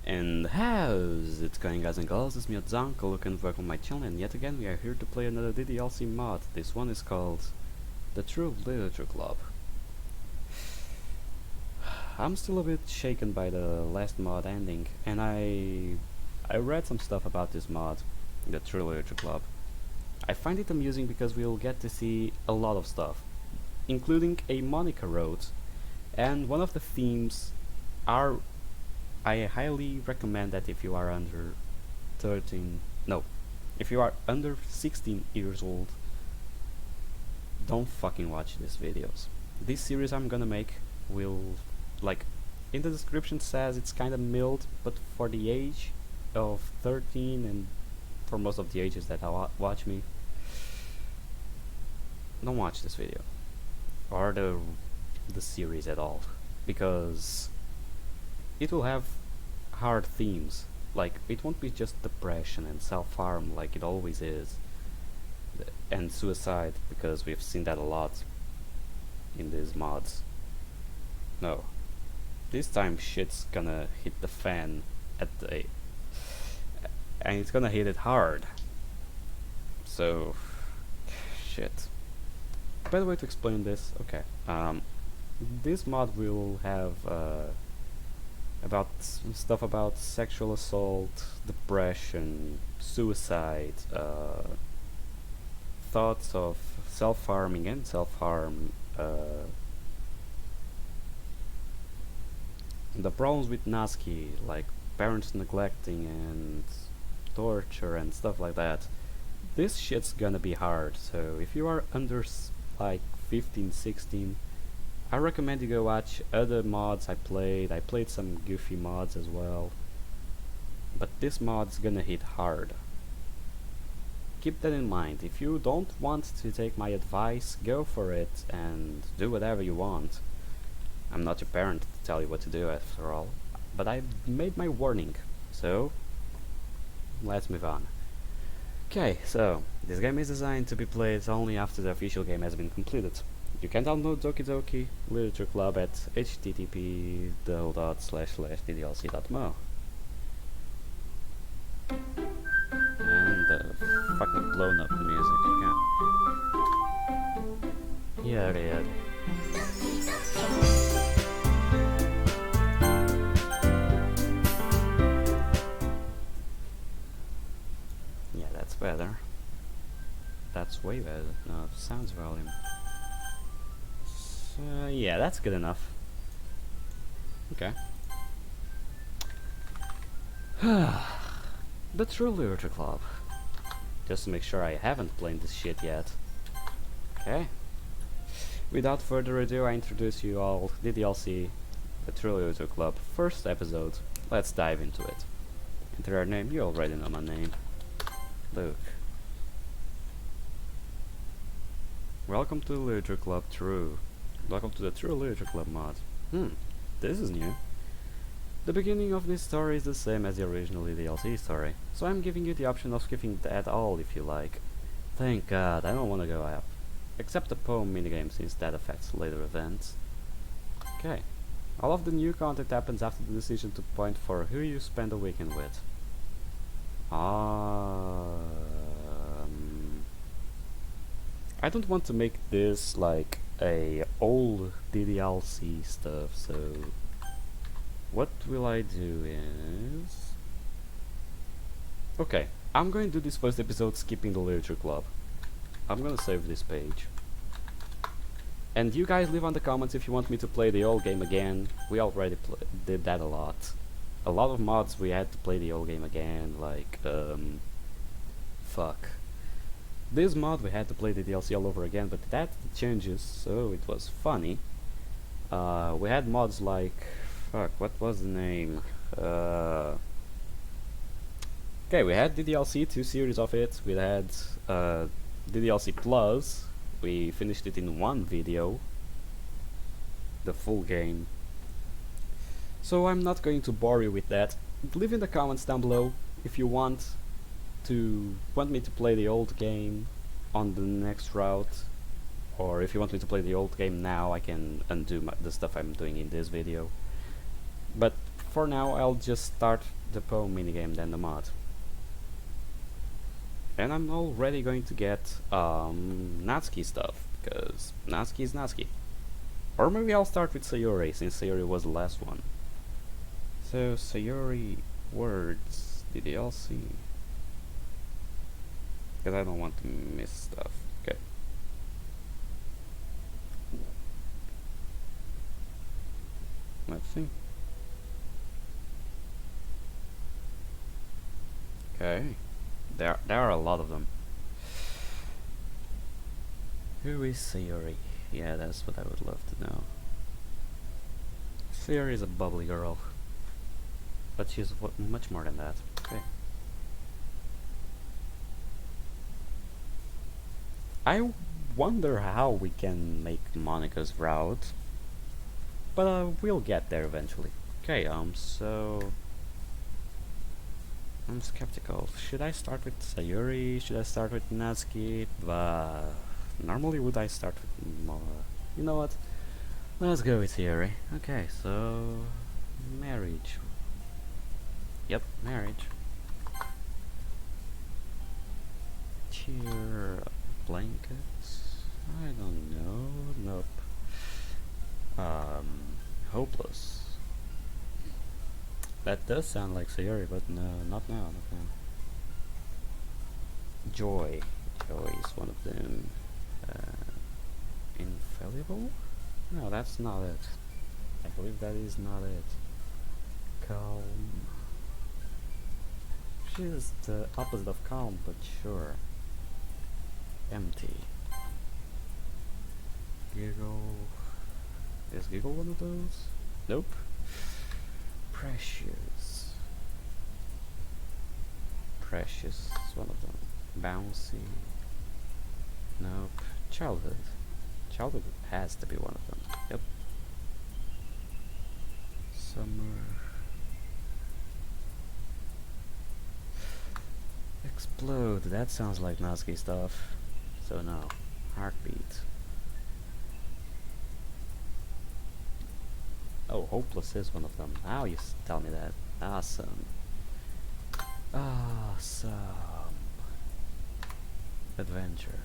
And how's it going, guys and girls? It's me, Zanko, and welcome to my channel, and yet again we are here to play another DDLC mod. This one is called The True Literature Club. I'm still a bit shaken by the last mod ending, and I read some stuff about this mod, The True Literature Club. I find it amusing because we'll get to see a lot of stuff, including a Monica wrote, and one of the themes are I highly recommend that if you are under 13, no, if you are under 16 years old, don't fucking watch these videos. This series I'm gonna make will, like, in the description says it's kinda mild, but for the age of 13 and for most of the ages that watch me, don't watch this video or the series at all, because it will have hard themes. Like, it won't be just depression and self-harm like it always is, and suicide, because we've seen that a lot in these mods. No, this time shit's gonna hit the fan and it's gonna hit it hard. So, shit. By the way, to explain this, okay, this mod will have about stuff about sexual assault, depression, suicide, thoughts of self-harming and self-harm, the problems with Naski, like parents neglecting and torture and stuff like that. This shit's gonna be hard, so if you are under like 15, 16, I recommend you go watch other mods I played some goofy mods as well, but this mod's gonna hit hard. Keep that in mind. If you don't want to take my advice, go for it and do whatever you want. I'm not your parent to tell you what to do after all, but I've made my warning, so let's move on. Okay, so this game is designed to be played only after the official game has been completed. You can download Doki Doki Literature Club at http://ddlc.mo. And the fucking blown up music again. Yeah. Yeah, that's better. That's way better. No, sounds volume. Yeah, that's good enough. Okay. The True Literature Club. Just to make sure I haven't played this shit yet. Okay. Without further ado, I introduce you all DDLC, the True Literature Club, first episode. Let's dive into it. Enter our name, you already know my name. Luke. Welcome to the Literature Club True. Welcome to the True Literature Club mod. This is new. The beginning of this story is the same as the original DDLC story, so I'm giving you the option of skipping that all if you like. Thank God, I don't want to go up. Except the poem minigame, since that affects later events. Okay. All of the new content happens after the decision to point for who you spend the weekend with. I don't want to make this like a old DDLC stuff, so what will I do is... Okay, I'm going to do this first episode skipping the Literature Club. I'm gonna save this page. And you guys leave on the comments if you want me to play the old game again. We already did that a lot. A lot of mods we had to play the old game again, like, fuck. This mod we had to play the DLC all over again, but that changes, so it was funny. We had mods like, fuck, what was the name? Okay, we had DDLC, 2 series of it. We had DDLC Plus. We finished it in 1 video, the full game. So I'm not going to bore you with that. Leave in the comments down below if you want me to play the old game on the next route, or if you want me to play the old game now, I can undo the stuff I'm doing in this video. But for now, I'll just start the poem minigame, then the mod. And I'm already going to get Natsuki stuff, because Natsuki is Natsuki. Or maybe I'll start with Sayori, since Sayori was the last one. So, Sayori words, DDLC. Because I don't want to miss stuff. Okay. Let's see. Okay. There are a lot of them. Who is Sayori? Yeah, that's what I would love to know. Sayori is a bubbly girl. But she's much more than that. Okay. I wonder how we can make Monika's route. But we'll get there eventually. Okay, so I'm skeptical. Should I start with Sayori? Should I start with Natsuki? Normally would I start with you know what? Let's go with Sayori. Okay, so marriage. Yep, marriage. Cheer blankets. I don't know. Nope. Hopeless. That does sound like Sayori, but no, not now. Joy. Joy is one of them. Infallible? No, that's not it. I believe that is not it. Calm. She's the opposite of calm, but sure. Empty. Giggle. Is Giggle one of those? Nope. Precious. Precious is one of them. Bouncy. Nope. Childhood. Childhood has to be one of them. Yep. Summer. Explode. That sounds like Natsuki stuff. So no. Heartbeat. Oh, hopeless is one of them. Now you tell me that. Awesome. Awesome. Adventure.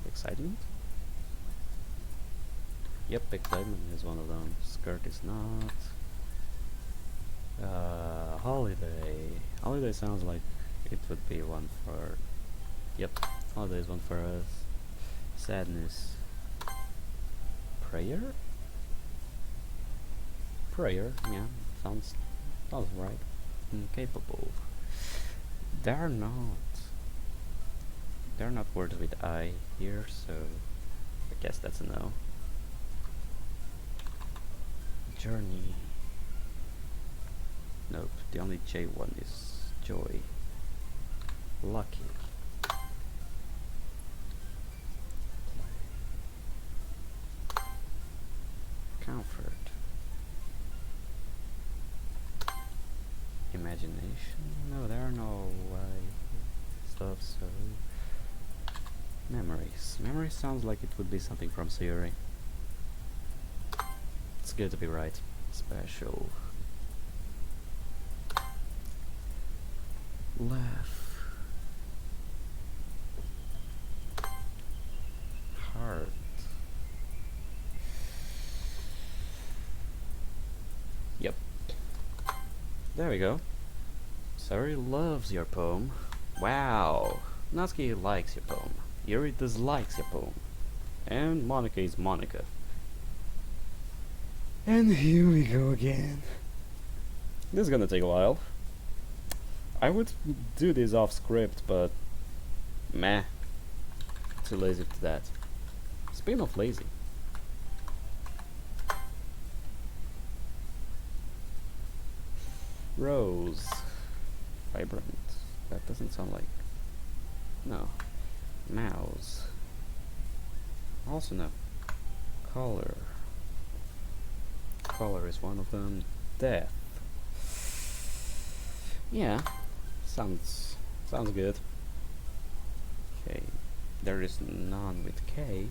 Excitement? Yep, excitement is one of them. Skirt is not. Holiday. Holiday sounds like it would be one for... Yep, holiday is one for us. Sadness. Prayer? Prayer, yeah, sounds right. Incapable. They're not words with I here, so I guess that's a no. Journey. Nope, the only J one is joy. Lucky. Comfort. Imagination? No, there are no stuff, so... Memories. Memories sounds like it would be something from Sayori. It's good to be right. Special. Laugh. Heart. Yep. There we go. Sayori loves your poem. Wow. Natsuki likes your poem. Yuri dislikes your poem. And Monika is Monika. And here we go again. This is gonna take a while. I would do this off script, but meh. Too lazy for that. Speaking of lazy. Rose. Vibrant. That doesn't sound like... No. Mouse. Also no. Color. Color is one of them. Death. Yeah. Sounds good. Okay. There is none with K.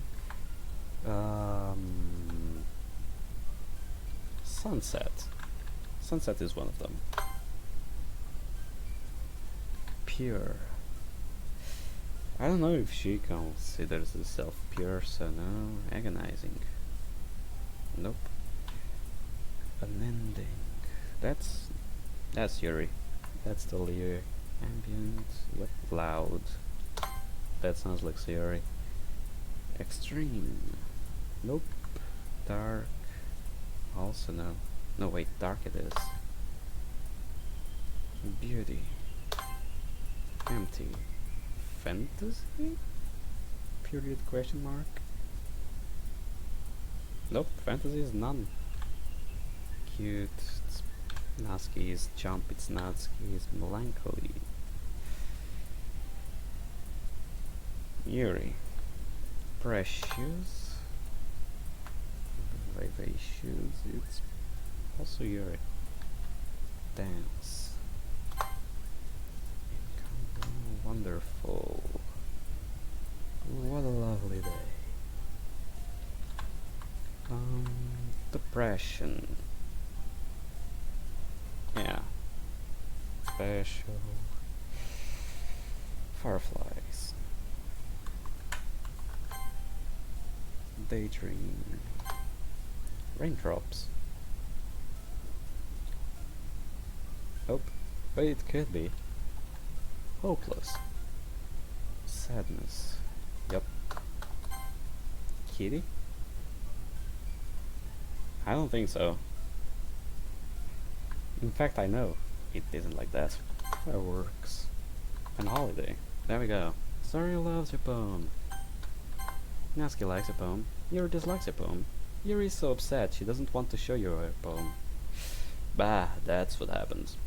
Sunset. Sunset is one of them. Pure. I don't know if she considers herself pure, so no. Agonizing. Nope. Unending. That's Yuri. That's totally Yuri. Ambient. Yep. Loud. That sounds like Sayori. Extreme. Nope. Dark. Also no. No wait, dark it is. Beauty. Empty. Fantasy? Period question mark? Nope, fantasy is none. Cute. It's Natsuki is jump, it's Natsuki is melancholy. Yuri. Precious. Vivacious. It's also Yuri. Dance. Wonderful. What a lovely day. Depression. Yeah. Special. Fireflies. Daydream. Raindrops. Oh, but it could be. Hopeless. Sadness. Yep. Kitty? I don't think so. In fact, I know it isn't like that. Fireworks. And holiday. There we go. Sayori loves your poem. Natsuki likes your poem. Yuri dislikes your poem. Yuri is so upset she doesn't want to show you her poem. Bah, that's what happens.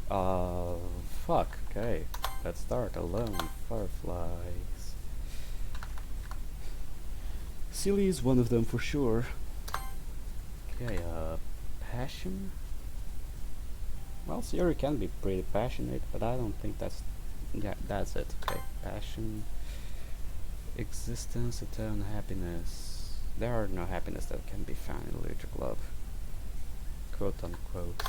Fuck. Okay, let's start. Alone. Fireflies. Silly is one of them for sure. Okay, passion? Well, Sayori can be pretty passionate, but I don't think that's... yeah, that's it. Okay, passion. Existence, eternal happiness. There are no happiness that can be found in electric love. Quote unquote.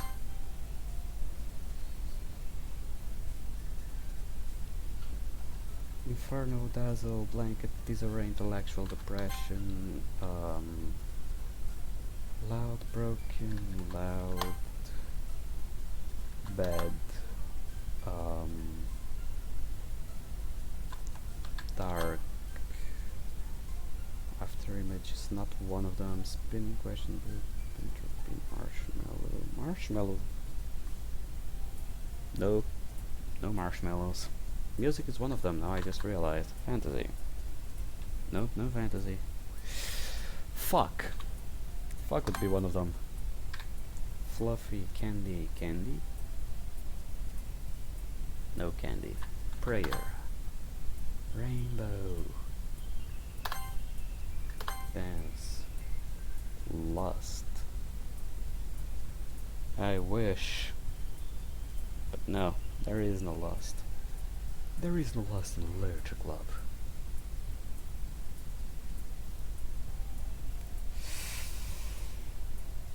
Inferno, dazzle, blanket, disarray, intellectual depression, loud, broken, loud, bad, dark, after image is not one of them, spin, question, entropy, marshmallow, no, no marshmallows. Music is one of them, now I just realized. Fantasy. Nope, no fantasy. Fuck. Fuck would be one of them. Fluffy, candy, candy? No candy. Prayer. Rainbow. Dance. Lust. I wish. But no, there is no lust. There is no lust in literature club.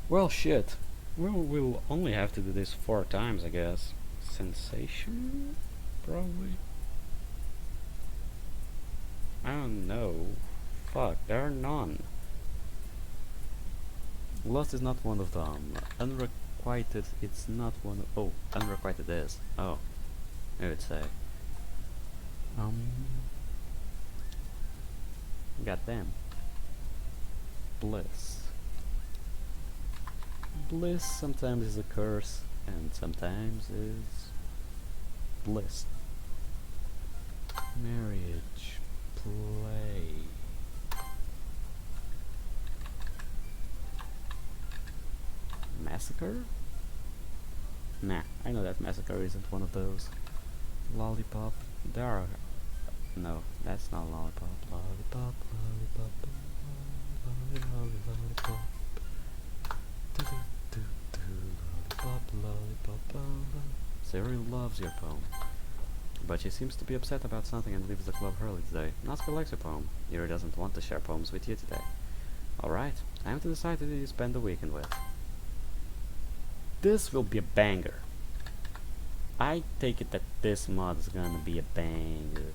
Well, shit. Well, we'll only have to do this 4 times, I guess. Sensation? Probably. I don't know. Fuck, there are none. Lust is not one of them. Unrequited, it's not one of... oh, unrequited is. Oh, I would say. Goddamn. Bliss. Bliss sometimes is a curse, and sometimes is bliss. Marriage. Play. Massacre? Nah, I know that massacre isn't one of those. Lollipop. There are... no, that's not lollipop. Lollipop, lollipop, lollipop. Lollipop. Sayori loves your poem, but she seems to be upset about something and leaves the club early today. Natsuki likes your poem. Yuri doesn't want to share poems with you today. Alright, time to decide who you spend the weekend with. this will be a banger. I take it that this mod is gonna be a banger.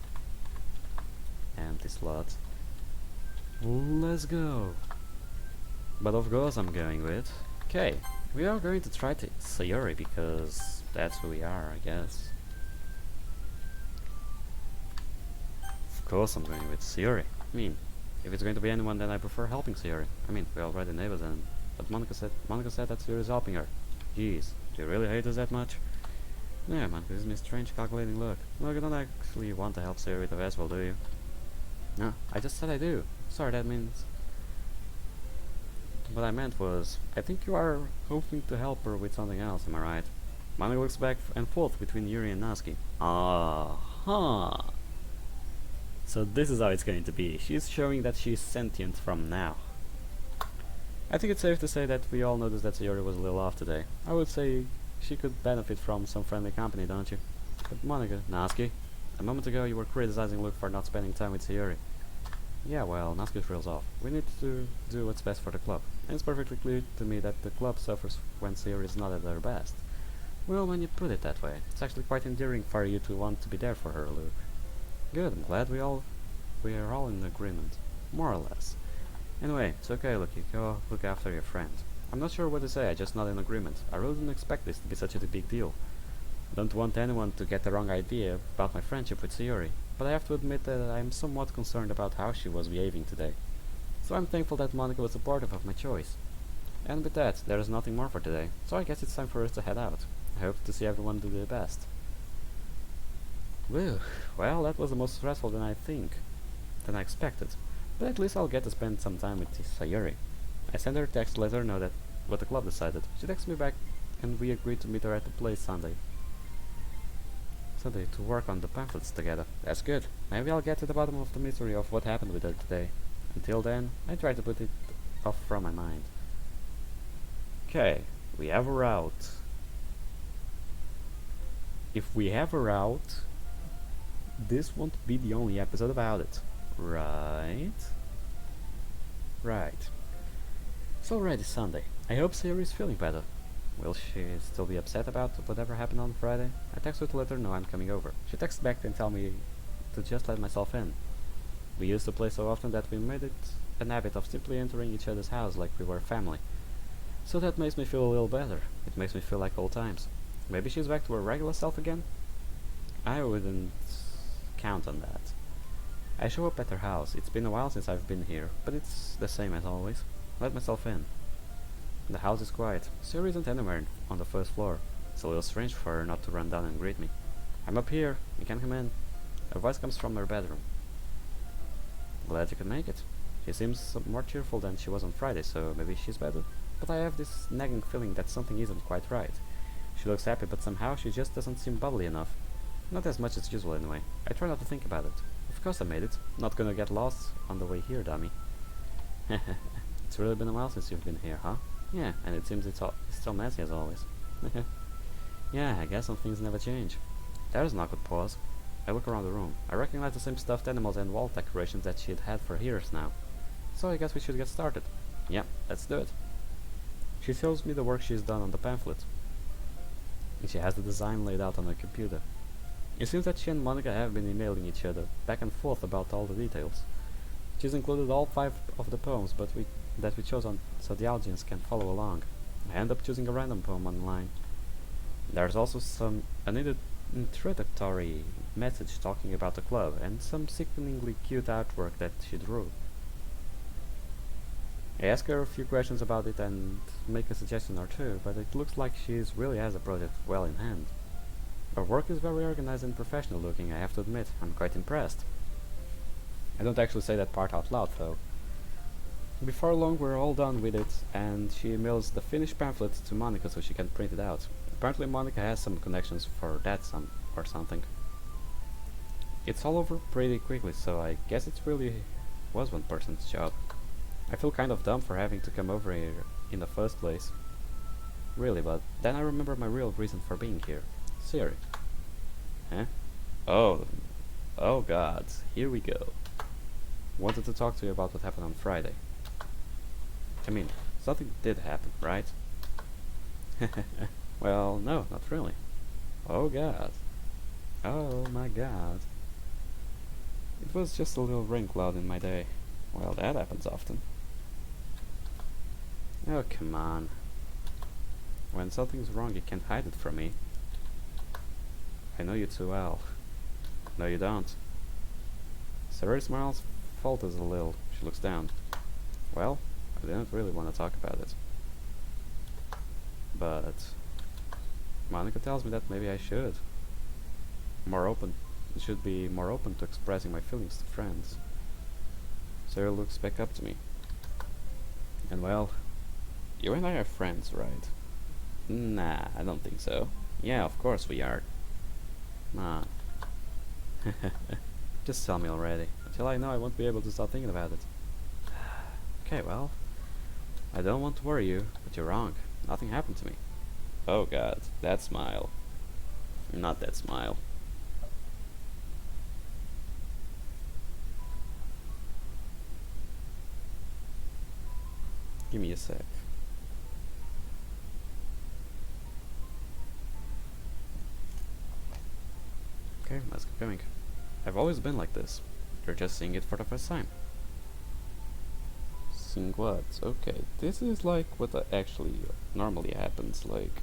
Empty slot. Let's go. But of course I'm going with... Okay, we are going to try to Sayori because that's who we are, I guess. Of course I'm going with Sayori. I mean, if it's going to be anyone, then I prefer helping Sayori. I mean, we already neighbors and... But Monica said that Sayori is helping her. Jeez, do you really hate us that much? Yeah, Monica gives me a strange calculating look. Look, you don't actually want to help Sayori the Vessel, do you? No, I just said I do. Sorry, that means... What I meant was, I think you are hoping to help her with something else, am I right? Monica looks back and forth between Yuri and Natsuki. Ah-ha! So this is how it's going to be. She's showing that she's sentient from now. I think it's safe to say that we all noticed that Sayori was a little off today. I would say she could benefit from some friendly company, don't you? But Monica, Natsuki, a moment ago you were criticizing Luke for not spending time with Sayori. Yeah, well, Natsuki thrills off. We need to do what's best for the club. And it's perfectly clear to me that the club suffers when Sayori is not at her best. Well, when you put it that way, it's actually quite endearing for you to want to be there for her, Luke. Good, I'm glad we are all in agreement. More or less. Anyway, it's okay, Luke, you go look after your friend. I'm not sure what to say, I just not in agreement. I really didn't expect this to be such a big deal. I don't want anyone to get the wrong idea about my friendship with Sayori, but I have to admit that I am somewhat concerned about how she was behaving today. So I'm thankful that Monica was supportive of my choice. And with that, there is nothing more for today, so I guess it's time for us to head out. I hope to see everyone do their best. Well, that was the most stressful than I expected. But at least I'll get to spend some time with Sayori. I sent her a text to let her know that what the club decided. She texted me back and we agreed to meet her at the place Sunday to work on the pamphlets together. That's good. Maybe I'll get to the bottom of the mystery of what happened with her today. Until then, I try to put it off from my mind. Okay, we have a route. If we have a route, this won't be the only episode about it. Right? Right. It's already Sunday. I hope Sayori is feeling better. Will she still be upset about whatever happened on Friday? I text her to let her know I'm coming over. She texts back and tell me to just let myself in. We used to play so often that we made it an habit of simply entering each other's house like we were family. So that makes me feel a little better. It makes me feel like old times. Maybe she's back to her regular self again? I wouldn't count on that. I show up at her house. It's been a while since I've been here, but it's the same as always. Let myself in. The house is quiet. Sayori isn't anywhere on the first floor. It's a little strange for her not to run down and greet me. I'm up here. You can come in. Her voice comes from her bedroom. Glad you could make it. She seems more cheerful than she was on Friday, so maybe she's better. But I have this nagging feeling that something isn't quite right. She looks happy, but somehow she just doesn't seem bubbly enough. Not as much as usual anyway. I try not to think about it. Of course I made it. Not gonna get lost on the way here, dummy. It's really been a while since you've been here, huh? Yeah, and it seems it's still messy as always. Yeah, I guess some things never change. There's an awkward pause. I look around the room. I recognize the same stuffed animals and wall decorations that she'd had for years now. So I guess we should get started. Yeah, let's do it. She shows me the work she's done on the pamphlet. And she has the design laid out on her computer. It seems that she and Monica have been emailing each other back and forth about all the details. She's included all 5 of the poems that we chose so the audience can follow along. I end up choosing a random poem online. There's also an introductory message talking about the club and some sickeningly cute artwork that she drew. I ask her a few questions about it and make a suggestion or two, but it looks like she really has the project well in hand. Her work is very organized and professional looking, I have to admit. I'm quite impressed. I don't actually say that part out loud though. Before long we're all done with it, and she emails the finished pamphlet to Monica so she can print it out. Apparently Monica has some connections for that or something. It's all over pretty quickly, so I guess it really was one person's job. I feel kind of dumb for having to come over here in the first place. Really, but then I remember my real reason for being here. Sayori. Huh? Oh god, here we go. Wanted to talk to you about what happened on Friday. I mean, something did happen, right? Well, no, not really. Oh god. Oh my god. It was just a little rain cloud in my day. Well, that happens often. Oh, come on. When something's wrong, you can't hide it from me. I know you too well. No, you don't. Sayori smiles, falters a little. She looks down. Well, I didn't really want to talk about it. But Monica tells me that maybe I should. More open. Should be more open to expressing my feelings to friends. Sayori looks back up to me. And well, you and I are friends, right? Nah, I don't think so. Yeah, of course we are. Nah. Just tell me already. Until I know I won't be able to stop thinking about it. Okay, well, I don't want to worry you, but you're wrong. Nothing happened to me. Oh god, that smile. Not that smile. Give me a sec. Okay, let's keep going. I've always been like this. You're just seeing it for the first time. Seeing what? Okay, this is like what actually normally happens. Like,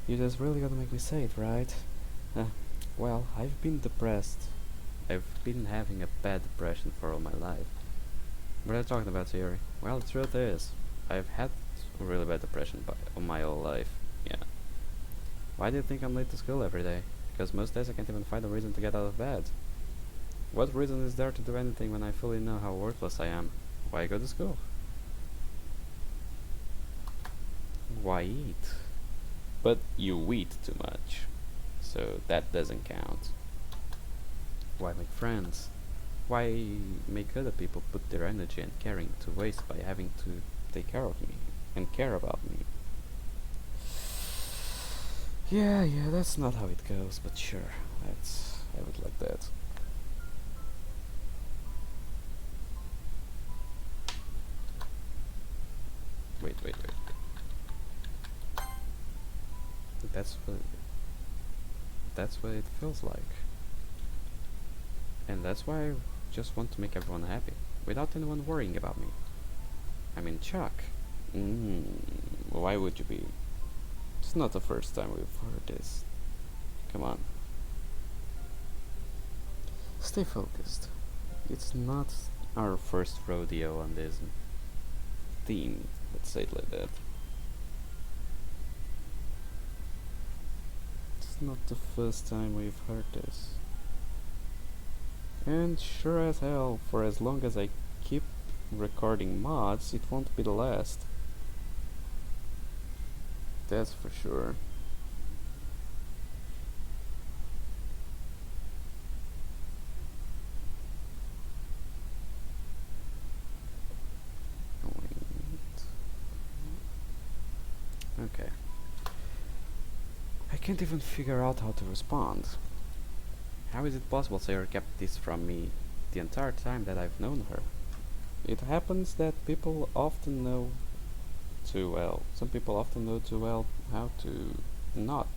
you just really gotta make me say it, right? Well, I've been depressed. I've been having a bad depression for all my life. What are you talking about, Sayori? Well, the truth is, I've had a really bad depression all my whole life. Yeah. Why do you think I'm late to school every day? Because most days I can't even find a reason to get out of bed. What reason is there to do anything when I fully know how worthless I am? Why go to school? Why eat? But you eat too much, so that doesn't count. Why make friends? Why make other people put their energy and caring to waste by having to take care of me and care about me? Yeah, that's not how it goes, but sure, let's have it like that. Wait. That's what it feels like. And that's why I just want to make everyone happy, without anyone worrying about me. I mean, Chuck. Why would you be? It's not the first time we've heard this. Come on. Stay focused. It's not our first rodeo on this theme, let's say it like that. It's not the first time we've heard this. And sure as hell, for as long as I keep recording mods, it won't be the last. That's for sure. Wait. Okay. I can't even figure out how to respond. How is it possible Sayori kept this from me the entire time that I've known her? It happens that people often know too well. Some people often know too well how to not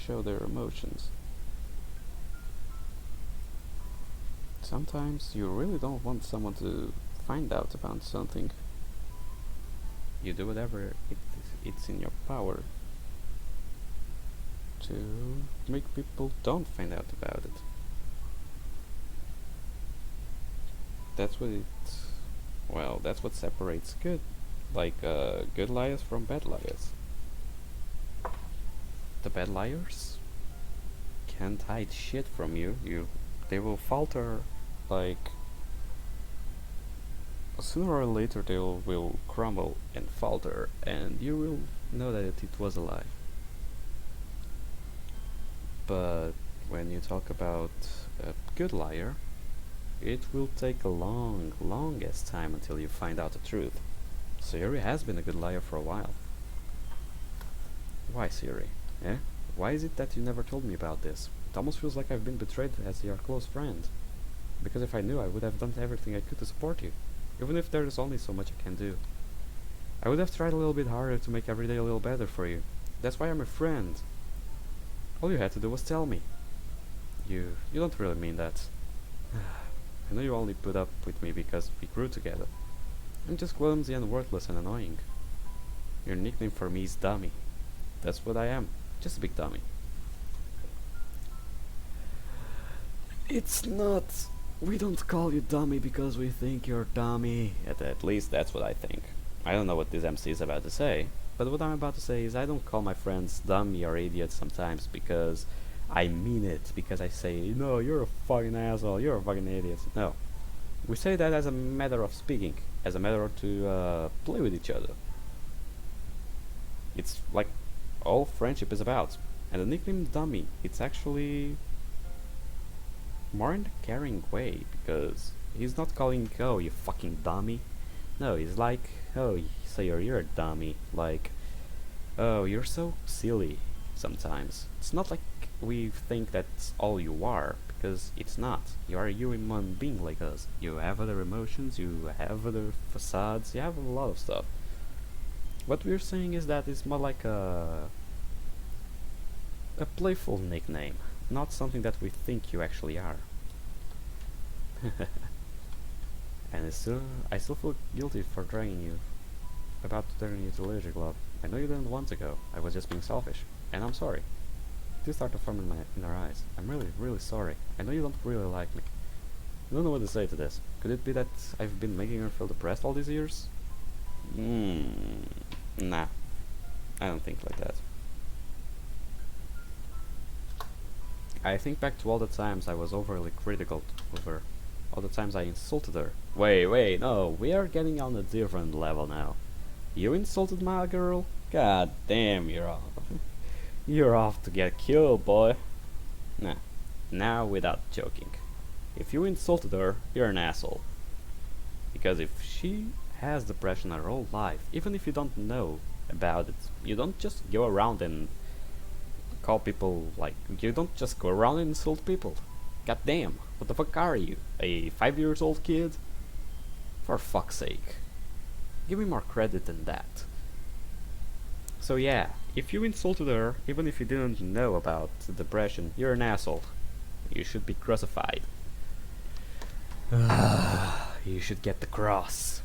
show their emotions. Sometimes you really don't want someone to find out about something. You do whatever it's in your power to make people don't find out about it. That's what that's what separates good liars from bad liars. The bad liars can't hide shit from you. They will falter, like, sooner or later they will crumble and falter, and you will know that it was a lie. But when you talk about a good liar, it will take a longest time until you find out the truth. Sayori has been a good liar for a while. Why, Sayori? Eh? Why is it that you never told me about this? It almost feels like I've been betrayed as your close friend. Because if I knew, I would have done everything I could to support you. Even if there is only so much I can do. I would have tried a little bit harder to make every day a little better for you. That's why I'm a friend. All you had to do was tell me. You don't really mean that. I know you only put up with me because we grew together. I'm just clumsy and worthless and annoying. Your nickname for me is Dummy. That's what I am. Just a big dummy. It's not. We don't call you dummy because we think you're dummy. At least that's what I think. I don't know what this MC is about to say, but what I'm about to say is I don't call my friends dummy or idiot sometimes because I mean it. Because I say, no, you're a fucking asshole, you're a fucking idiot. No. We say that as a matter of speaking, as a matter to play with each other. It's like all friendship is about. And the nickname dummy, it's actually more in a caring way because he's not calling, oh, you fucking dummy. No, he's like, oh, Sayori, you're a dummy. Like, oh, you're so silly sometimes. It's not like we think that's all you are, because it's not. You are a human being like us. You have other emotions, you have other facades, you have a lot of stuff. What we're saying is that it's more like a playful nickname, not something that we think you actually are. And I still feel guilty for dragging you about to turn you to Leisure Club. I know you didn't want to go. I was just being selfish, and I'm sorry. Tears start to form in our eyes. I'm really, really sorry. I know you don't really like me. I don't know what to say to this. Could it be that I've been making her feel depressed all these years? Nah. I don't think like that. I think back to all the times I was overly critical of her. All the times I insulted her. Wait, no, we are getting on a different level now. You insulted my girl? God damn, you're off. You're off to get killed, boy. Nah, now without joking. If you insulted her, you're an asshole. Because if she has depression her whole life, even if you don't know about it, you don't just go around and call people like, you don't just go around and insult people. God damn, what the fuck are you? A 5-year-old kid? For fuck's sake. Give me more credit than that. So yeah, if you insulted her, even if you didn't know about the depression, you're an asshole. You should be crucified. You should get the cross.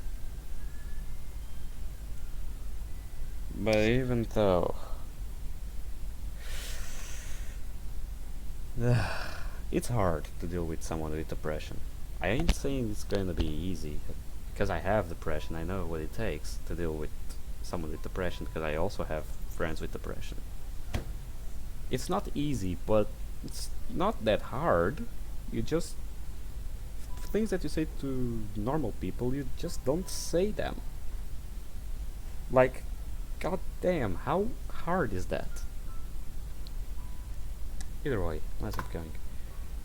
But even though... it's hard to deal with someone with depression. I ain't saying it's gonna be easy, because I have depression. I know what it takes to deal with someone with depression, because I also have friends with depression. It's not easy, but it's not that hard. You just... things that you say to normal people, you just don't say them. Like, god damn, how hard is that? Either way, let's keep going.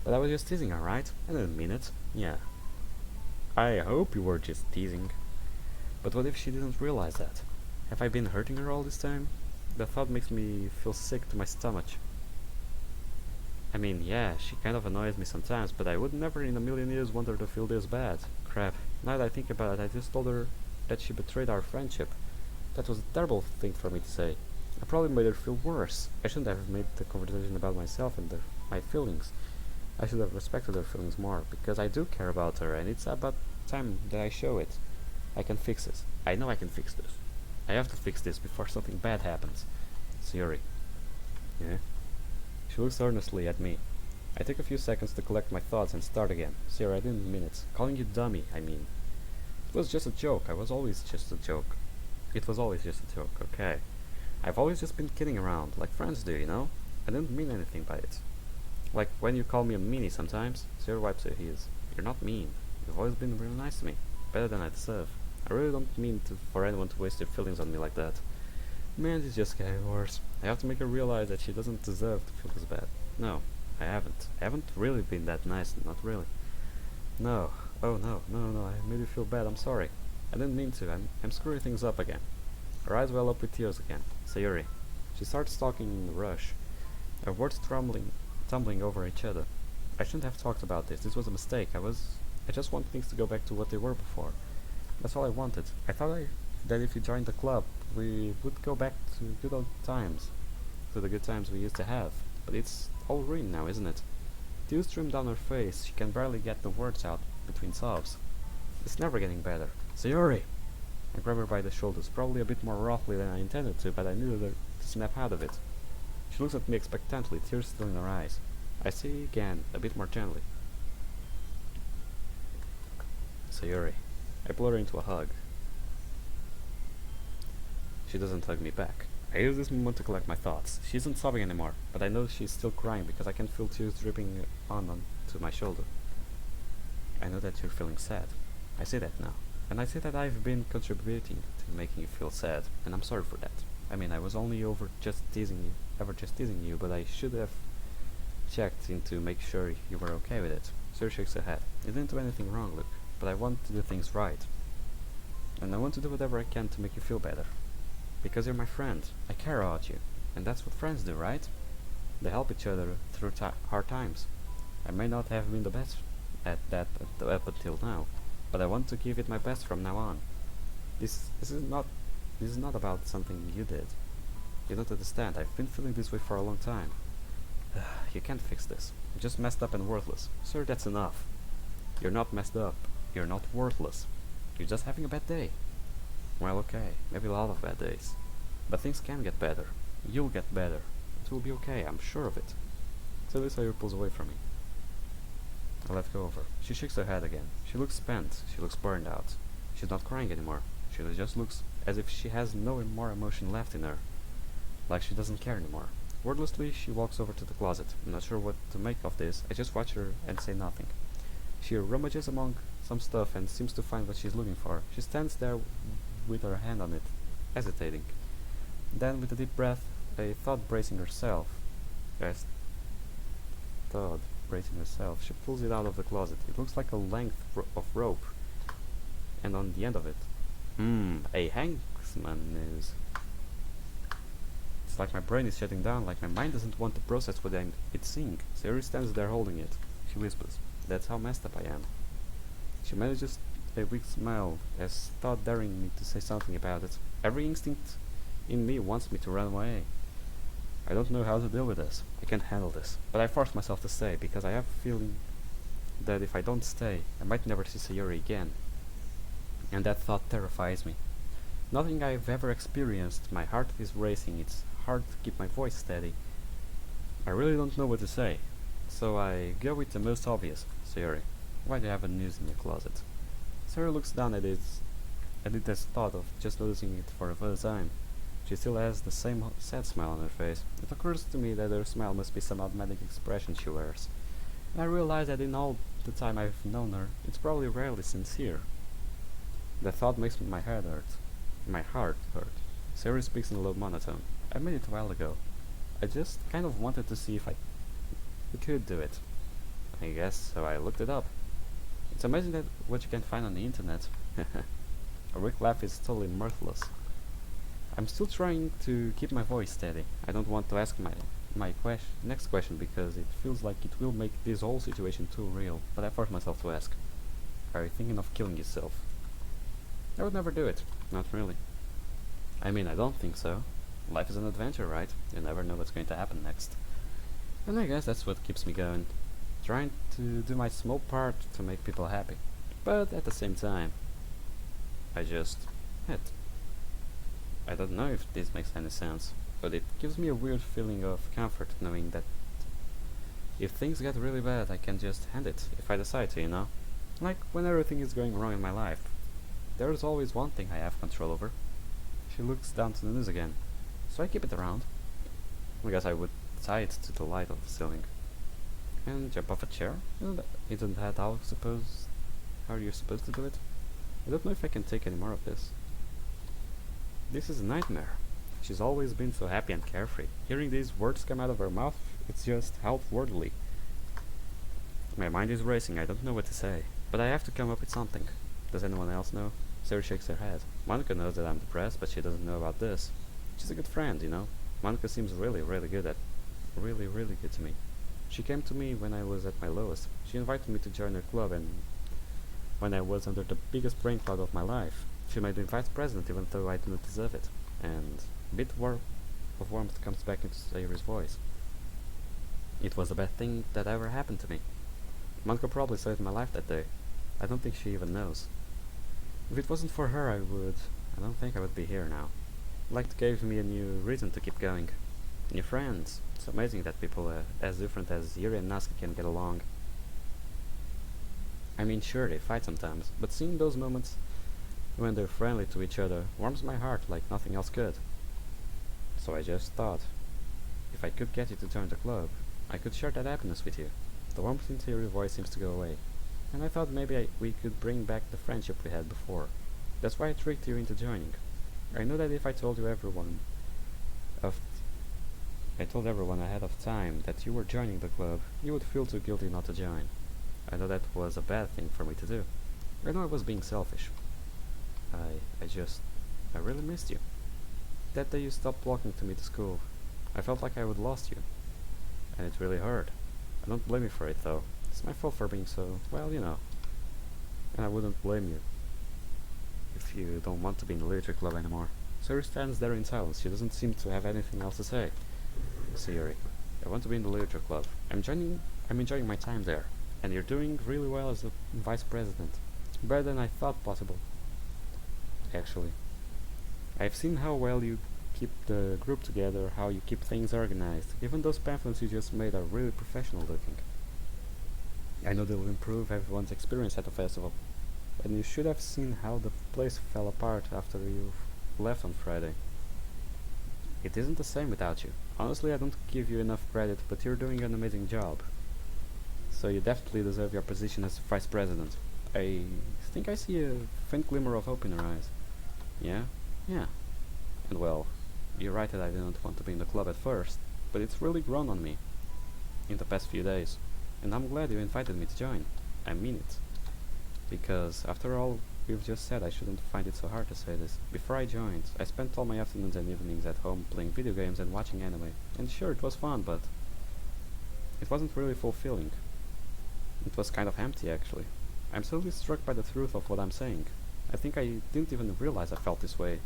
But I was just teasing her, right? I didn't mean it. Yeah. I hope you were just teasing. But what if she didn't realize that? Have I been hurting her all this time? The thought makes me feel sick to my stomach. I mean, yeah, she kind of annoys me sometimes, but I would never in a million years want her to feel this bad. Crap. Now that I think about it, I just told her that she betrayed our friendship. That was a terrible thing for me to say. I probably made her feel worse. I shouldn't have made the conversation about myself and my feelings. I should have respected her feelings more, because I do care about her, and it's about time that I show it. I can fix this. I know I can fix this. I have to fix this before something bad happens. Sayori. Yeah? She looks earnestly at me. I take a few seconds to collect my thoughts and start again. Sayori, I didn't mean it. Calling you dummy, I mean. It was just a joke. I was always just a joke. It was always just a joke, okay? I've always just been kidding around, like friends do, you know? I didn't mean anything by it. Like when you call me a meanie sometimes, Sayori wipes her ears. You're not mean. You've always been really nice to me. Better than I deserve. I really don't mean for anyone to waste their feelings on me like that. Man, it's just getting worse. I have to make her realize that she doesn't deserve to feel this bad. No, I haven't. I haven't really been that nice, not really. No. Oh no, I made you feel bad, I'm sorry. I didn't mean to, I'm screwing things up again. Her eyes well up with tears again. Sayori. She starts talking in a rush. Her words tumbling over each other. I shouldn't have talked about this. This was a mistake. I just want things to go back to what they were before. That's all I wanted. I thought that if you joined the club, we would go back to good old times. to the good times we used to have. But it's all ruined now, isn't it? Tears stream down her face. She can barely get the words out between sobs. It's never getting better. Sayori! I grab her by the shoulders, probably a bit more roughly than I intended to, but I needed her to snap out of it. She looks at me expectantly, tears still in her eyes. I say again, a bit more gently. Sayori. I pull her into a hug. She doesn't hug me back. I use this moment to collect my thoughts. She isn't sobbing anymore, but I know she's still crying because I can feel tears dripping onto my shoulder. I know that you're feeling sad. I say that now. And I say that I've been contributing to making you feel sad, and I'm sorry for that. I mean, I was only just teasing you, but I should have checked in to make sure you were okay with it. Sir shakes her head. You didn't do anything wrong, Luke, but I want to do things right. And I want to do whatever I can to make you feel better. Because you're my friend. I care about you. And that's what friends do, right? They help each other through hard times. I may not have been the best at that up until now, but I want to give it my best from now on. This is not about something you did. You don't understand. I've been feeling this way for a long time. You can't fix this. You're just messed up and worthless. Sir, that's enough. You're not messed up. You're not worthless. You're just having a bad day. Well, okay, maybe a lot of bad days. But things can get better. You'll get better. It will be okay, I'm sure of it. So Sayori pulls away from me. I let go of her. She shakes her head again. She looks spent. She looks burned out. She's not crying anymore. She just looks as if she has no more emotion left in her. Like she doesn't care anymore. Wordlessly, she walks over to the closet. I'm not sure what to make of this. I just watch her and say nothing. She rummages among some stuff and seems to find what she's looking for. She stands there with her hand on it, hesitating. Then, with a deep breath, a thought bracing herself, she pulls it out of the closet. It looks like a length of rope, and on the end of it, a hangsman is. It's like my brain is shutting down, like my mind doesn't want to process what it's seeing. Sayori stands there holding it. She whispers, "That's how messed up I am." She manages a weak smile, as thought daring me to say something about it. Every instinct in me wants me to run away. I don't know how to deal with this. I can't handle this. But I force myself to stay, because I have a feeling that if I don't stay, I might never see Sayori again. And that thought terrifies me. Nothing I've ever experienced, my heart is racing, it's hard to keep my voice steady. I really don't know what to say. So I go with the most obvious. Sayori, why do you have a noose in your closet? Sayori looks down at it as thought of just noticing it for the first time. She still has the same sad smile on her face. It occurs to me that her smile must be some automatic expression she wears. And I realize that in all the time I've known her, it's probably rarely sincere. The thought makes my head hurt. My heart hurt. Sayori speaks in a low monotone. I made it a while ago. I just kind of wanted to see if I could do it. I guess, so I looked it up. It's amazing that what you can find on the internet. A weak laugh is totally mirthless. I'm still trying to keep my voice steady. I don't want to ask my next question because it feels like it will make this whole situation too real, but I force myself to ask. Are you thinking of killing yourself? I would never do it. Not really. I mean, I don't think so. Life is an adventure, right? You never know what's going to happen next. And I guess that's what keeps me going. Trying to do my small part to make people happy. But at the same time, I just hit. I don't know if this makes any sense, but it gives me a weird feeling of comfort knowing that if things get really bad, I can just hand it, if I decide to, you know? Like when everything is going wrong in my life. There's always one thing I have control over. She looks down to the news again, so I keep it around. I guess I would tie it to the light of the ceiling. And jump off a chair? Isn't that how you're supposed to do it? I don't know if I can take any more of this. This is a nightmare. She's always been so happy and carefree. Hearing these words come out of her mouth, it's just outwardly. My mind is racing, I don't know what to say. But I have to come up with something. Does anyone else know? Sayori shakes her head. Monica knows that I'm depressed, but she doesn't know about this. She's a good friend, you know. Monica seems really good to me. She came to me when I was at my lowest. She invited me to join her club, and when I was under the biggest brain cloud of my life. She made me vice president even though I didn't deserve it. And of warmth comes back into Sayori's voice. It was the best thing that ever happened to me. Monica probably saved my life that day. I don't think she even knows. If it wasn't for her, I don't think I would be here now. Like gave me a new reason to keep going. New friends. It's amazing that people as different as Yuri and Natsuki can get along. I mean, sure, they fight sometimes, but seeing those moments when they're friendly to each other warms my heart like nothing else could. So I just thought, if I could get you to join the club, I could share that happiness with you. The warmth in your voice seems to go away, and I thought maybe we could bring back the friendship we had before. That's why I tricked you into joining. I know that if I told of I told everyone ahead of time that you were joining the club, you would feel too guilty not to join. I know that was a bad thing for me to do. I know I was being selfish. I really missed you. That day you stopped walking to me to school, I felt like I would lost you. And it really hurt. I don't blame you for it though. It's my fault for being so, well, you know. And I wouldn't blame you if you don't want to be in the literature club anymore. Sayori stands there in silence. She doesn't seem to have anything else to say. Sayori, I want to be in the literature club. I'm enjoying my time there. And you're doing really well as a vice president. Better than I thought possible. Actually. I've seen how well you keep the group together, how you keep things organized. Even those pamphlets you just made are really professional looking. I know they'll improve everyone's experience at the festival. And you should have seen how the place fell apart after you left on Friday. It isn't the same without you. Honestly, I don't give you enough credit, but you're doing an amazing job. So you definitely deserve your position as vice president. I think I see a faint glimmer of hope in your eyes. Yeah? Yeah. And well, you're right that I didn't want to be in the club at first, but it's really grown on me in the past few days. And I'm glad you invited me to join. I mean it. Because after all we've just said, I shouldn't find it so hard to say this. Before I joined, I spent all my afternoons and evenings at home playing video games and watching anime. And sure, it was fun, but it wasn't really fulfilling. It was kind of empty, actually. I'm suddenly struck by the truth of what I'm saying. I think I didn't even realize I felt this way.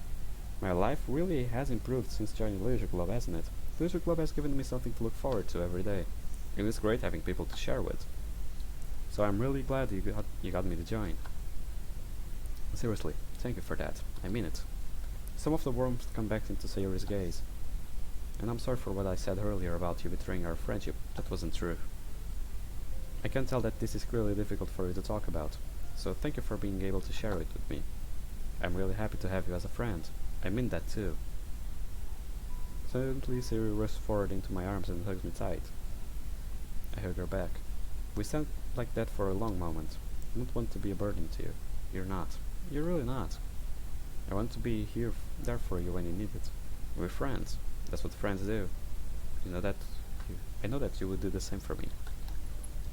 My life really has improved since joining Leisure Club, hasn't it? Leisure Club has given me something to look forward to every day. And it's great having people to share with. So I'm really glad you got me to join. Seriously, thank you for that. I mean it. Some of the warmth come back into Sayori's gaze. And I'm sorry for what I said earlier about you betraying our friendship. That wasn't true. I can tell that this is clearly difficult for you to talk about, so thank you for being able to share it with me. I'm really happy to have you as a friend. I mean that too. Suddenly Sayori rushed forward into my arms and hugs me tight. I hug her back. We stand like that for a long moment. I don't want to be a burden to you. You're not. You're really not. I want to be there for you when you need it. We're friends. That's what friends do. I know that you would do the same for me.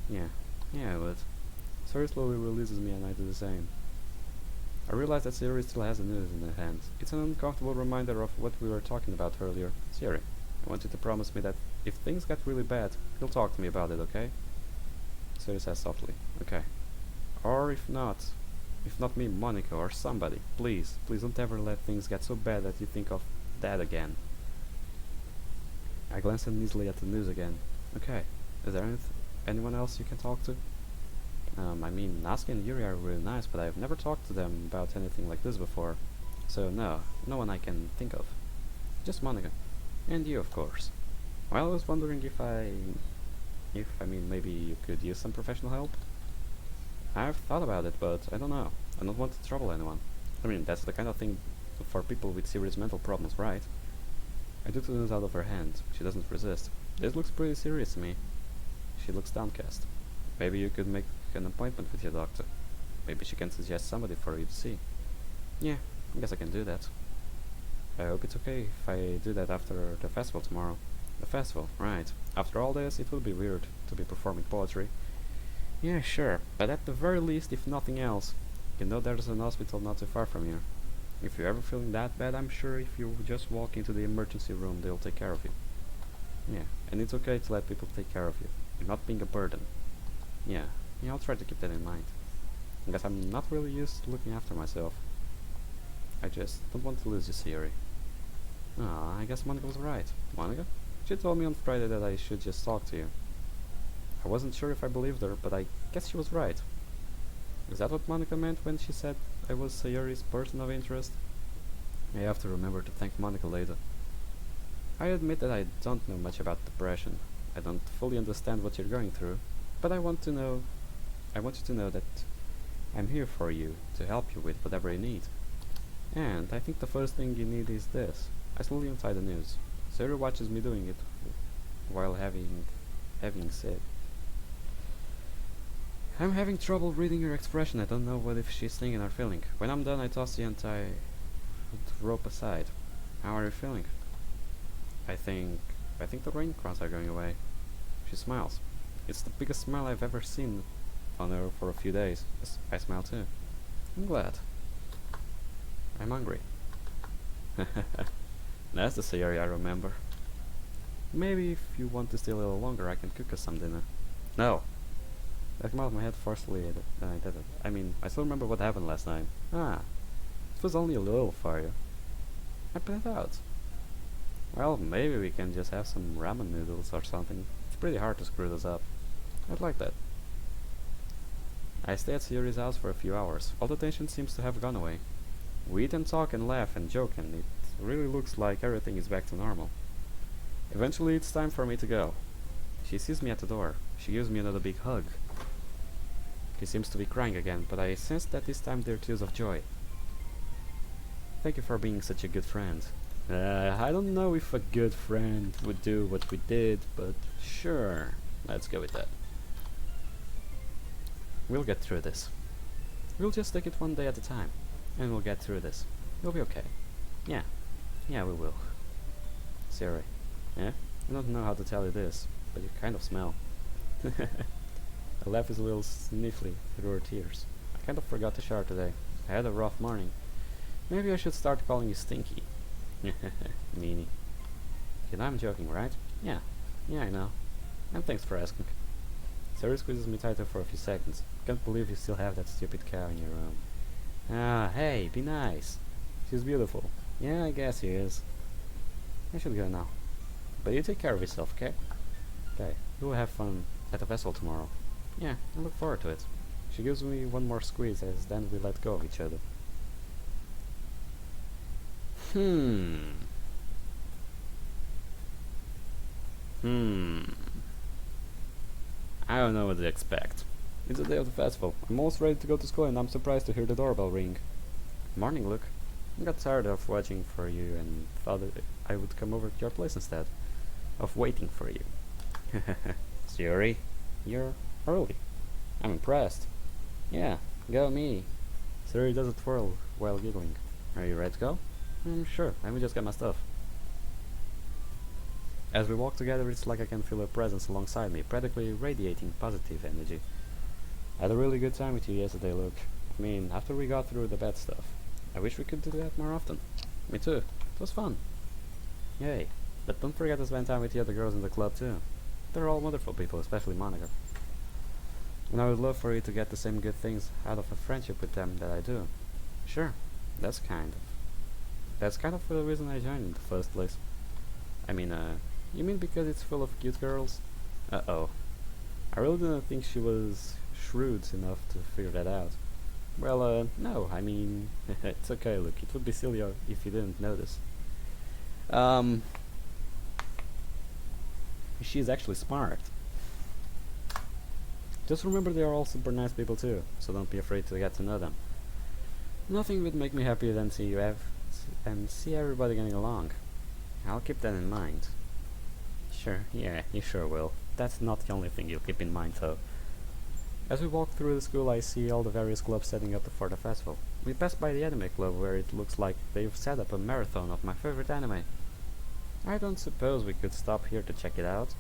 Yeah, I would. Sayori slowly releases me and I do the same. I realize that Sayori still has the news in her hands. It's an uncomfortable reminder of what we were talking about earlier. Sayori, I want you to promise me that if things get really bad, you'll talk to me about it, okay? Sayori says softly, okay. Or if not me, Monica, or somebody, please don't ever let things get so bad that you think of that again. I glance uneasily at the news again. Okay, is there anyone else you can talk to? I mean, Natsuki and Yuri are really nice, but I've never talked to them about anything like this before. So no one I can think of. Just Monica. And you, of course. Well, I was wondering if maybe you could use some professional help? I've thought about it, but I don't know. I don't want to trouble anyone. I mean, that's the kind of thing for people with serious mental problems, right? I took the news out of her hand. She doesn't resist. This looks pretty serious to me. She looks downcast. Maybe you could make an appointment with your doctor. Maybe she can suggest somebody for you to see. Yeah, I guess I can do that. I hope it's okay if I do that after the festival tomorrow. The festival, right. After all this, it will be weird to be performing poetry. Yeah, sure, but at the very least, if nothing else, you know there's an hospital not too far from here. If you're ever feeling that bad, I'm sure if you just walk into the emergency room, they'll take care of you. Yeah, and it's okay to let people take care of you. You're not being a burden. Yeah, I'll try to keep that in mind. I guess I'm not really used to looking after myself. I just don't want to lose you, Sayori. Ah, I guess Monica was right. Monica? She told me on Friday that I should just talk to you. I wasn't sure if I believed her, but I guess she was right. Is that what Monica meant when she said I was Sayori's person of interest? I have to remember to thank Monica later. I admit that I don't know much about depression. I don't fully understand what you're going through, but I want you to know that I'm here for you, to help you with whatever you need. And I think the first thing you need is this. I slowly untie the news. Sayori watches me doing it while having said I'm having trouble reading your expression. I don't know what if she's thinking or feeling. When I'm done, I toss the entire rope aside. How are you feeling? I think the rain clouds are going away. She smiles. It's the biggest smile I've ever seen on her for a few days. I smile too. I'm glad. I'm hungry. That's the Sayori I remember. Maybe if you want to stay a little longer, I can cook us some dinner. No! That came out of my head forcefully, then I did it. I mean, I still remember what happened last night. Ah, it was only a little for you. I put it out. Well, maybe we can just have some ramen noodles or something. It's pretty hard to screw this up. I'd like that. I stay at Sayori's house for a few hours. All the tension seems to have gone away. We eat and talk and laugh and joke, and it really looks like everything is back to normal. Eventually, it's time for me to go. She sees me at the door. She gives me another big hug. She seems to be crying again, but I sense that this time they're tears of joy. Thank you for being such a good friend. I don't know if a good friend would do what we did, but sure, let's go with that. We'll get through this. We'll just take it one day at a time, and we'll get through this. We'll be okay. Yeah, we will. Sayori, yeah? I don't know how to tell you this, but you kind of smell. Her laugh is a little sniffly through her tears. I kind of forgot to shower today. I had a rough morning. Maybe I should start calling you Stinky. Meanie. You know I'm joking, right? Yeah, I know. And thanks for asking. Sayori squeezes me tighter for a few seconds. Can't believe you still have that stupid cow in your room. Ah, hey, be nice. She's beautiful. Yeah, I guess she is. I should go now. But you take care of yourself, okay? Okay, we'll have fun at the vessel tomorrow. Yeah, I look forward to it. She gives me one more squeeze as then we let go of each other. I don't know what to expect. It's the day of the festival. I'm almost ready to go to school and I'm surprised to hear the doorbell ring. Morning, Luke. I got tired of watching for you and thought that I would come over to your place instead of waiting for you. Sayori, you're early. I'm impressed. Yeah, go me. Sayori does a twirl while giggling. Are you ready to go? Sure, let me just get my stuff. As we walk together, it's like I can feel her presence alongside me, practically radiating positive energy. I had a really good time with you yesterday, Luke. I mean, after we got through the bad stuff. I wish we could do that more often. Me too. It was fun. Yay. But don't forget to spend time with the other girls in the club too. They're all wonderful people, especially Monica. And I would love for you to get the same good things out of a friendship with them that I do. Sure, that's kind of the reason I joined in the first place. I mean, you mean because it's full of cute girls? Uh-oh. I really didn't think she was shrewd enough to figure that out. Well, no, I mean, it's okay, look, it would be silly if you didn't notice. She's actually smart. Just remember they are all super nice people too, so don't be afraid to get to know them. Nothing would make me happier than see everybody getting along. I'll keep that in mind. Sure, yeah, you sure will. That's not the only thing you'll keep in mind though. As we walk through the school, I see all the various clubs setting up for the festival. We pass by the anime club where it looks like they've set up a marathon of my favorite anime. I don't suppose we could stop here to check it out.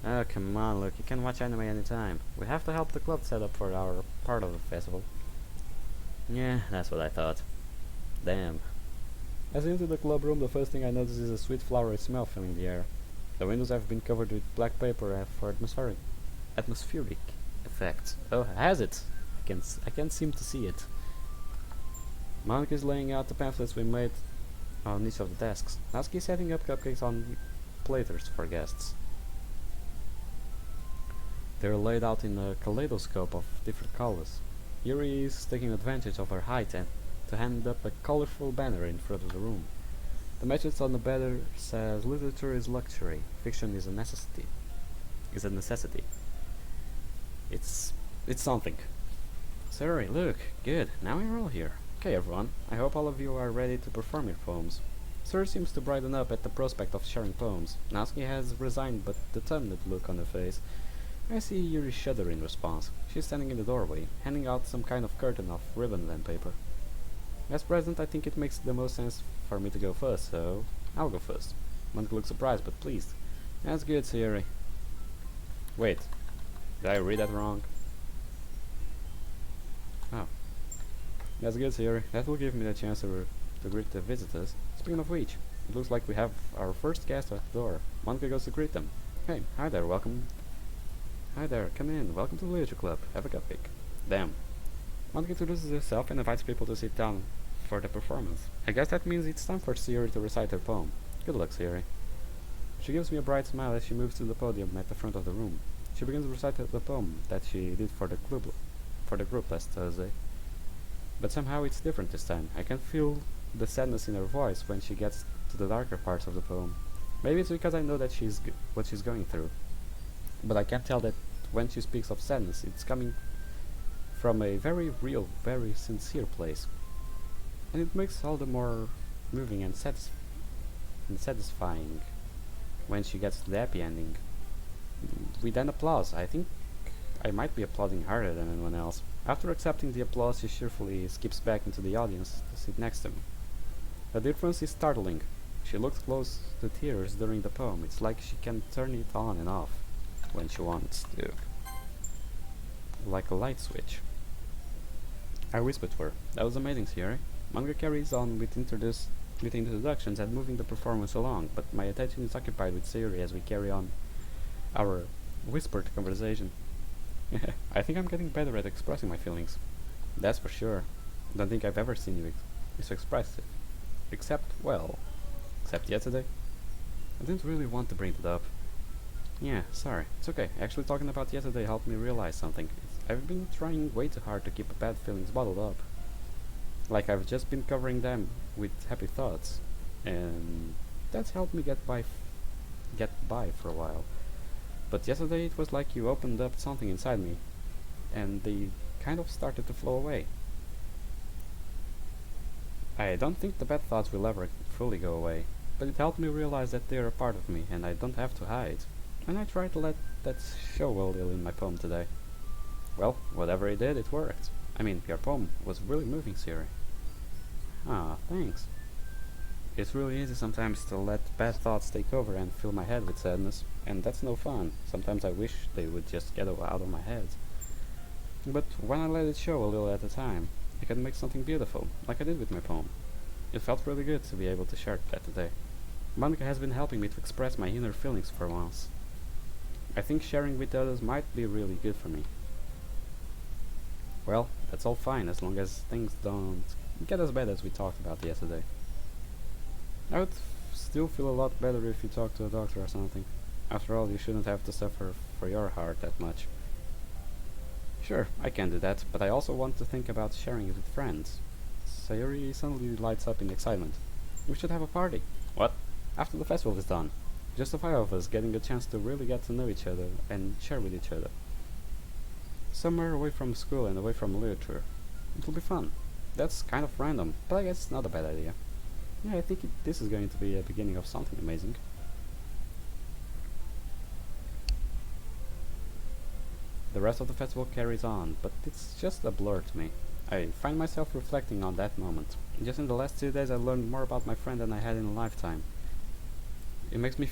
Oh, come on, look, you can watch anime anytime. We have to help the club set up for our part of the festival. Yeah, that's what I thought. Damn. As I enter the club room, the first thing I notice is a sweet flowery smell filling the air. The windows have been covered with black paper for atmospheric effect. Oh, has it? I can't seem to see it. Monica is laying out the pamphlets we made on each of the desks. Natsuki is setting up cupcakes on platters for guests. They're laid out in a kaleidoscope of different colors. Yuri is taking advantage of her height and to hand up a colorful banner in front of the room. The message on the banner says literature is luxury, fiction is a necessity. It's something. Sayori, look, good, now we're all here. Okay everyone, I hope all of you are ready to perform your poems. Sayori seems to brighten up at the prospect of sharing poems. Natsuki has resigned but determined look on her face. I see Yuri shudder in response. She's standing in the doorway, handing out some kind of curtain of ribbon and paper. As president, I think it makes the most sense for me to go first, so I'll go first. Monica looks surprised but pleased. That's good, Sayori. Wait, did I read that wrong? Oh. That's good, Sayori. That will give me the chance to greet the visitors. Speaking of which, it looks like we have our first guest at the door. Monica goes to greet them. Hey, hi there, welcome. Hi there, come in. Welcome to the Literature Club. Have a cupcake. Damn. Monica introduces herself and invites people to sit down for the performance. I guess that means it's time for Sayori to recite her poem. Good luck, Sayori. She gives me a bright smile as she moves to the podium at the front of the room. She begins to recite the poem that she did for the group last Thursday. But somehow it's different this time. I can feel the sadness in her voice when she gets to the darker parts of the poem. Maybe it's because I know that what she's going through. But I can't tell that when she speaks of sadness, it's coming from a very real, very sincere place. And it makes all the more moving and satisfying when she gets to the happy ending. We then applause. I think I might be applauding harder than anyone else. After accepting the applause, she cheerfully skips back into the audience to sit next to me. The difference is startling. She looks close to tears during the poem. It's like she can turn it on and off when she wants to. Like a light switch. I whispered to her. That was amazing, Sayori. Manga carries on with introductions and moving the performance along, but my attention is occupied with Sayori as we carry on our whispered conversation. I think I'm getting better at expressing my feelings. That's for sure. Don't think I've ever seen you so expressive. Except yesterday. I didn't really want to bring it up. Yeah, sorry. It's okay. Actually talking about yesterday helped me realize something. I've been trying way too hard to keep bad feelings bottled up. Like I've just been covering them with happy thoughts. And that's helped me get by for a while. But yesterday it was like you opened up something inside me, and they kind of started to flow away. I don't think the bad thoughts will ever fully go away, but it helped me realize that they're a part of me and I don't have to hide. And I tried to let that show a little in my poem today. Well, whatever it did, it worked. I mean, your poem was really moving, Sayori. Ah, thanks. It's really easy sometimes to let bad thoughts take over and fill my head with sadness, and that's no fun. Sometimes I wish they would just get out of my head. But when I let it show a little at a time, I can make something beautiful, like I did with my poem. It felt really good to be able to share that today. Monica has been helping me to express my inner feelings for once. I think sharing with others might be really good for me. Well, that's all fine as long as things don't get as bad as we talked about yesterday. I would still feel a lot better if you talk to a doctor or something. After all, you shouldn't have to suffer for your heart that much. Sure, I can do that, but I also want to think about sharing it with friends. Sayori suddenly lights up in excitement. We should have a party. What? After the festival is done. Just the five of us getting a chance to really get to know each other and share with each other. Somewhere away from school and away from literature. It'll be fun. That's kind of random, but I guess it's not a bad idea. Yeah, I think this is going to be a beginning of something amazing. The rest of the festival carries on, but it's just a blur to me. I find myself reflecting on that moment. Just in the last 2 days I learned more about my friend than I had in a lifetime. It makes me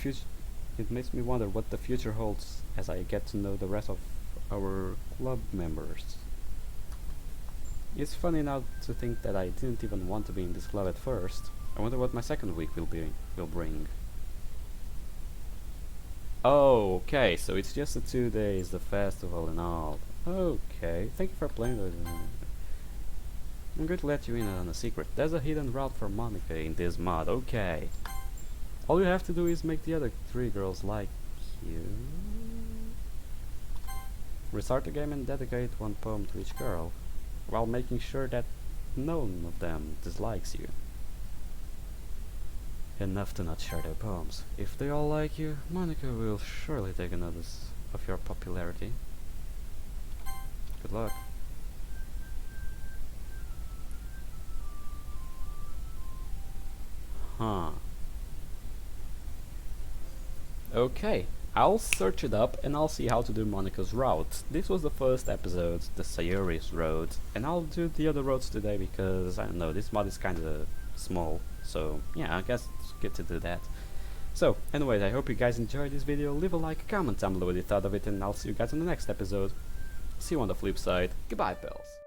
wonder what the future holds as I get to know the rest of our club members. It's funny now to think that I didn't even want to be in this club at first. I wonder what my second week will bring. Oh, okay, so it's just the 2 days, the festival and all. Okay, thank you for playing with me. I'm going to let you in on a secret. There's a hidden route for Monica in this mod, okay. All you have to do is make the other 3 girls like you. Restart the game and dedicate 1 poem to each girl, while making sure that none of them dislikes you. Enough to not share their poems. If they all like you, Monica will surely take notice of your popularity. Good luck. Huh. Okay, I'll search it up and I'll see how to do Monica's route. This was the first episode, the Sayori's road, and I'll do the other roads today because, I don't know, this mod is kinda small, so yeah, I guess it's good to do that. So, anyways, I hope you guys enjoyed this video. Leave a like, comment down below what you thought of it, and I'll see you guys in the next episode. See you on the flip side. Goodbye, pals.